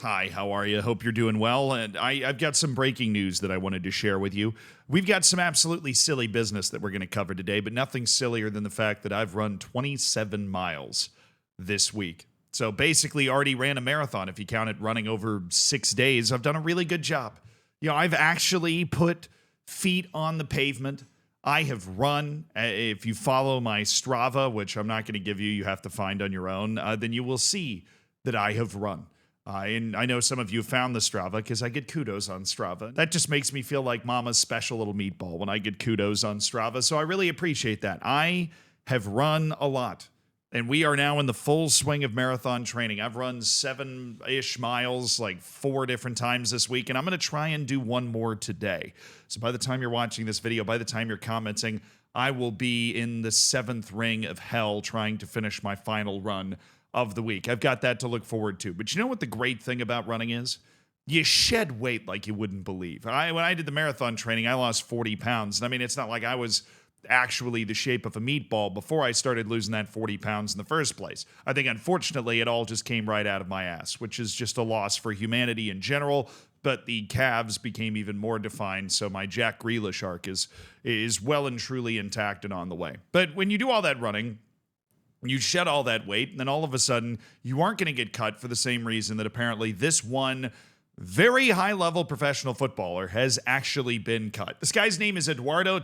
Hi, how are you? Hope you're doing well. And I've got some breaking news that I wanted to share with you. We've got some absolutely silly business that we're going to cover today, but nothing sillier than the fact that I've run 27 miles this week. So basically, already ran a marathon. If you count it running over 6 days, I've done a really good job. I've actually put feet on the pavement. I have run. If you follow my Strava, which I'm not going to give you, you have to find on your own, then you will see that I have run. And I know some of you found the Strava because I get kudos on Strava. That just makes me feel like mama's special little meatball when I get kudos on Strava. So I really appreciate that. I have run a lot, and we are now in the full swing of marathon training. I've run 7-ish miles like 4 different times this week, and I'm going to try and do one more today. So by the time you're watching this video, by the time you're commenting, I will be in the 7th ring of hell trying to finish my final run of the week. I've got that to look forward to. But you know what the great thing about running is? You shed weight like you wouldn't believe. When I did the marathon training, I lost 40 pounds. And I mean, it's not like I was actually the shape of a meatball before I started losing that 40 pounds in the first place. I think, unfortunately, it all just came right out of my ass, which is just a loss for humanity in general. But the calves became even more defined, so my Jack Grealish arc is well and truly intact and on the way. But when you do all that running, you shed all that weight, and then all of a sudden, you aren't going to get cut for the same reason that apparently this one very high-level professional footballer has actually been cut. This guy's name is Eduardo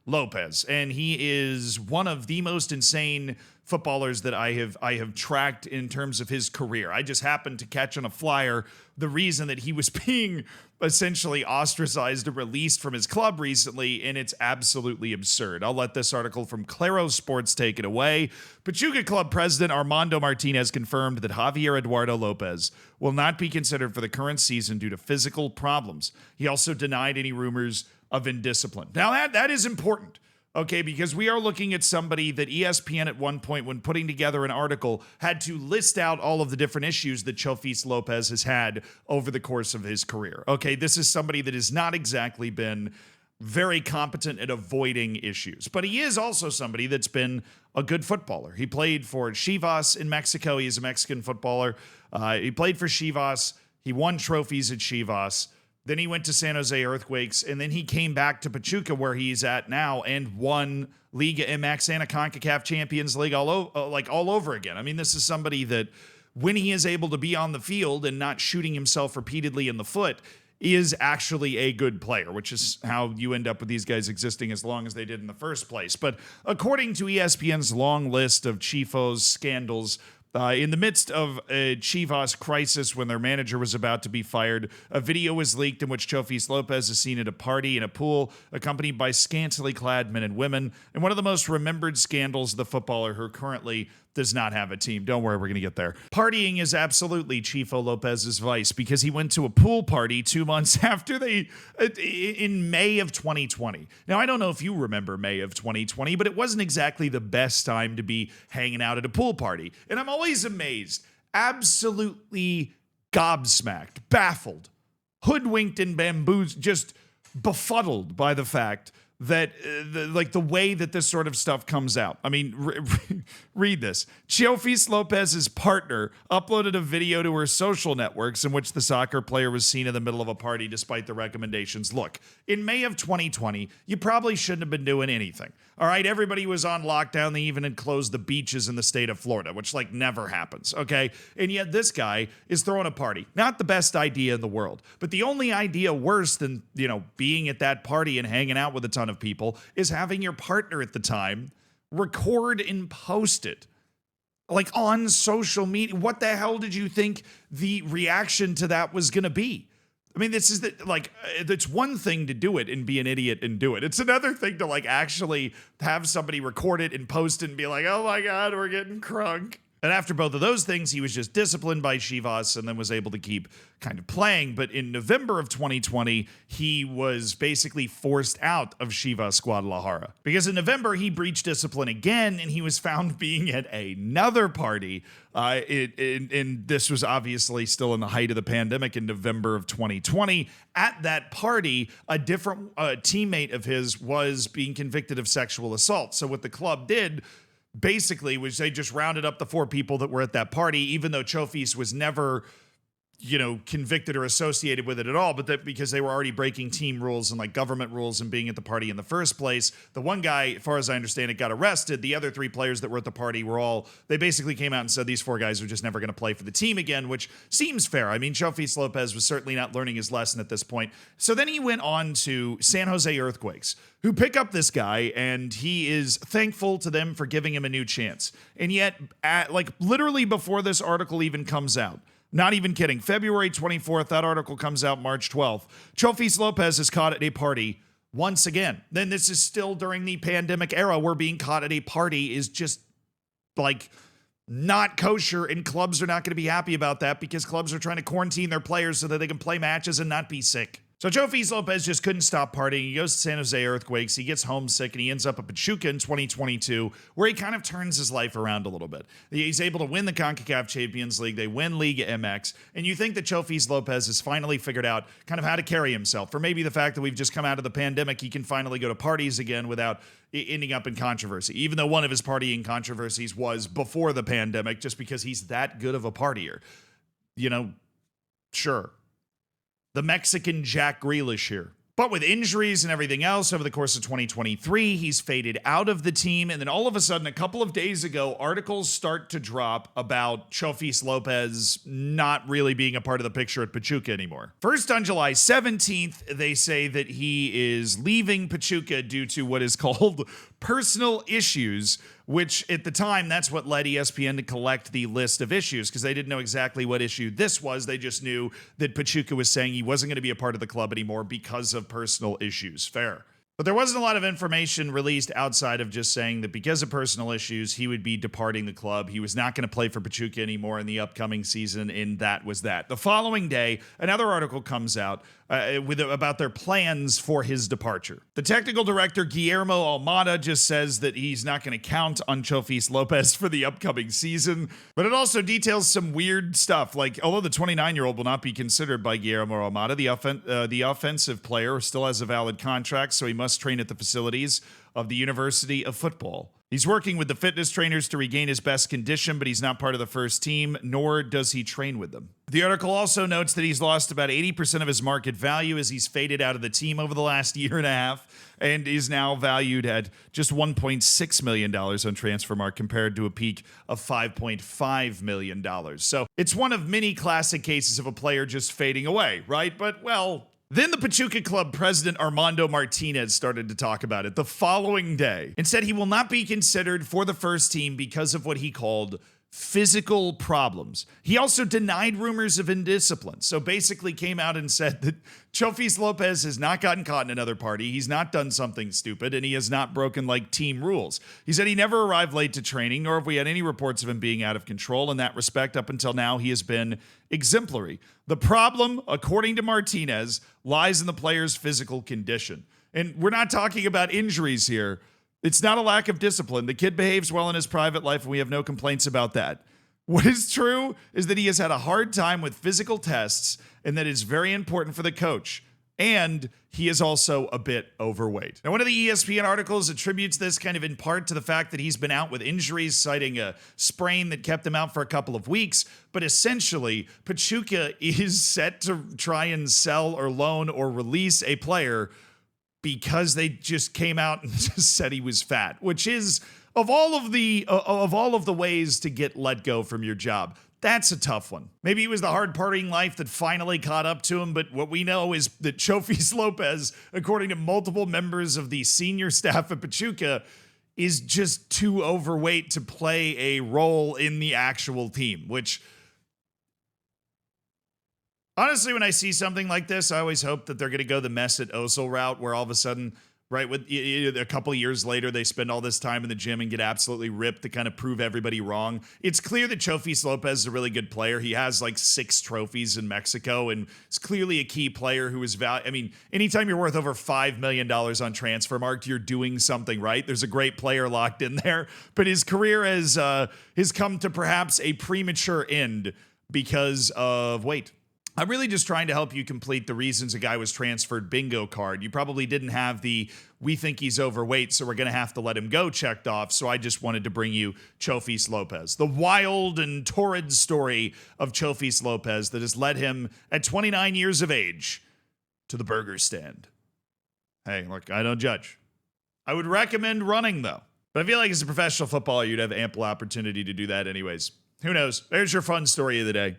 Lopez, and he is one of the most insane footballers that I have tracked in terms of his career. I just happened to catch on a flyer the reason that he was being essentially ostracized and released from his club recently, and it's absolutely absurd. I'll let this article from Claro Sports take it away. Pachuca Club president Armando Martinez confirmed that Javier Eduardo Lopez will not be considered for the current season due to physical problems. He also denied any rumors of indiscipline. Now, that is important. Okay, because we are looking at somebody that ESPN at one point, when putting together an article, had to list out all of the different issues that Chofis Lopez has had over the course of his career. Okay, this is somebody that has not exactly been very competent at avoiding issues, but he is also somebody that's been a good footballer. He played for Chivas in Mexico. He is a Mexican footballer. He played for Chivas. He won trophies at Chivas. Then he went to San Jose Earthquakes, and then he came back to Pachuca, where he's at now, and won Liga MX and a CONCACAF Champions League all over again. I mean, this is somebody that, when he is able to be on the field and not shooting himself repeatedly in the foot, is actually a good player, which is how you end up with these guys existing as long as they did in the first place. But according to ESPN's long list of Chifos scandals, in the midst of a Chivas crisis when their manager was about to be fired, a video was leaked in which Chofis Lopez is seen at a party in a pool, accompanied by scantily clad men and women, and one of the most remembered scandals of the footballer who currently does not have a team. Don't worry, we're going to get there. Partying is absolutely Chifo Lopez's vice, because he went to a pool party 2 months after in May of 2020. Now, I don't know if you remember May of 2020, but it wasn't exactly the best time to be hanging out at a pool party. And I'm always amazed, absolutely gobsmacked, baffled, hoodwinked and bamboozled, just befuddled by the fact that the way that this sort of stuff comes out. I mean, read this. Chofis Lopez's partner uploaded a video to her social networks in which the soccer player was seen in the middle of a party despite the recommendations. Look, in May of 2020, you probably shouldn't have been doing anything. All right, everybody was on lockdown. They even had closed the beaches in the state of Florida, which never happens, okay? And yet this guy is throwing a party. Not the best idea in the world, but the only idea worse than, being at that party and hanging out with a ton of people is having your partner at the time record and post it on social media. What the hell did you think the reaction to that was going to be? I mean, this is it's one thing to do it and be an idiot and do it. It's another thing to actually have somebody record it and post it and be like, oh my God, we're getting crunk. And after both of those things, he was just disciplined by Chivas and then was able to keep kind of playing. But in November of 2020, he was basically forced out of Chivas Guadalajara. Because in November, he breached discipline again, and he was found being at another party. And this was obviously still in the height of the pandemic in November of 2020. At that party, a different teammate of his was being convicted of sexual assault. So what the club did basically was they just rounded up the 4 people that were at that party, even though Chofis was never convicted or associated with it at all, but that because they were already breaking team rules and like government rules and being at the party in the first place. The one guy, as far as I understand it, got arrested. The other 3 players that were at the party they basically came out and said these 4 guys are just never going to play for the team again, which seems fair. I mean, Chofis Lopez was certainly not learning his lesson at this point. So then he went on to San Jose Earthquakes, who pick up this guy, and he is thankful to them for giving him a new chance. And yet, literally before this article even comes out, not even kidding, February 24th, that article comes out March 12th, Chofis Lopez is caught at a party once again. Then this is still during the pandemic era where being caught at a party is just not kosher, and clubs are not going to be happy about that because clubs are trying to quarantine their players so that they can play matches and not be sick. So Chofis Lopez just couldn't stop partying. He goes to San Jose Earthquakes. He gets homesick, and he ends up at Pachuca in 2022, where he kind of turns his life around a little bit. He's able to win the CONCACAF Champions League. They win Liga MX, and you think that Chofis Lopez has finally figured out kind of how to carry himself. Or maybe the fact that we've just come out of the pandemic, he can finally go to parties again without ending up in controversy, even though one of his partying controversies was before the pandemic, just because he's that good of a partier. Sure. The Mexican Jack Grealish here. But with injuries and everything else over the course of 2023, he's faded out of the team. And then all of a sudden, a couple of days ago, articles start to drop about Chofis Lopez not really being a part of the picture at Pachuca anymore. First, on July 17th, they say that he is leaving Pachuca due to what is called personal issues, which at the time, that's what led ESPN to collect the list of issues, because they didn't know exactly what issue this was. They just knew that Pachuca was saying he wasn't going to be a part of the club anymore because of personal issues. Fair. But there wasn't a lot of information released outside of just saying that because of personal issues, he would be departing the club. He was not going to play for Pachuca anymore in the upcoming season, and that was that. The following day, another article comes out about their plans for his departure. The technical director, Guillermo Almada, just says that he's not going to count on Chofis Lopez for the upcoming season, but it also details some weird stuff. Like, although the 29-year-old will not be considered by Guillermo Almada, the offensive player still has a valid contract, so he must train at the facilities of the University of Football. He's working with the fitness trainers to regain his best condition, but he's not part of the first team, nor does he train with them. The article also notes that he's lost about 80% of his market value as he's faded out of the team over the last year and a half, and is now valued at just $1.6 million on Transfermarkt compared to a peak of $5.5 million. So it's one of many classic cases of a player just fading away, right? But, well, then the Pachuca club president Armando Martinez started to talk about it the following day and said he will not be considered for the first team because of what he called physical problems. He also denied rumors of indiscipline. So basically came out and said that Chofis Lopez has not gotten caught in another party. He's not done something stupid, and he has not broken team rules. He said he never arrived late to training, nor have we had any reports of him being out of control. In that respect, up until now, he has been exemplary. The problem, according to Martinez, lies in the player's physical condition. And we're not talking about injuries here. It's not a lack of discipline. The kid behaves well in his private life, and we have no complaints about that. What is true is that he has had a hard time with physical tests, and that is very important for the coach. And he is also a bit overweight. Now, one of the ESPN articles attributes this kind of in part to the fact that he's been out with injuries, citing a sprain that kept him out for a couple of weeks. But essentially, Pachuca is set to try and sell or loan or release a player because they just came out and just said he was fat, which is, of all of the ways to get let go from your job, that's a tough one. Maybe it was the hard partying life that finally caught up to him, but what we know is that Chofis Lopez, according to multiple members of the senior staff at Pachuca, is just too overweight to play a role in the actual team, which, honestly, when I see something like this, I always hope that they're going to go the Mesut Ozil route, where all of a sudden, right, with a couple of years later, they spend all this time in the gym and get absolutely ripped to kind of prove everybody wrong. It's clear that Chofis Lopez is a really good player. He has 6 trophies in Mexico, and is clearly a key player who is anytime you're worth over $5 million on Transfermarkt, you're doing something right. There's a great player locked in there, but his career has come to perhaps a premature end because of weight. I'm really just trying to help you complete the reasons a guy was transferred bingo card. You probably didn't have the "we think he's overweight, so we're going to have to let him go" checked off. So I just wanted to bring you Chofis Lopez, the wild and torrid story of Chofis Lopez that has led him at 29 years of age to the burger stand. Hey, look, I don't judge. I would recommend running, though. But I feel like as a professional footballer, you'd have ample opportunity to do that anyways. Who knows? There's your fun story of the day.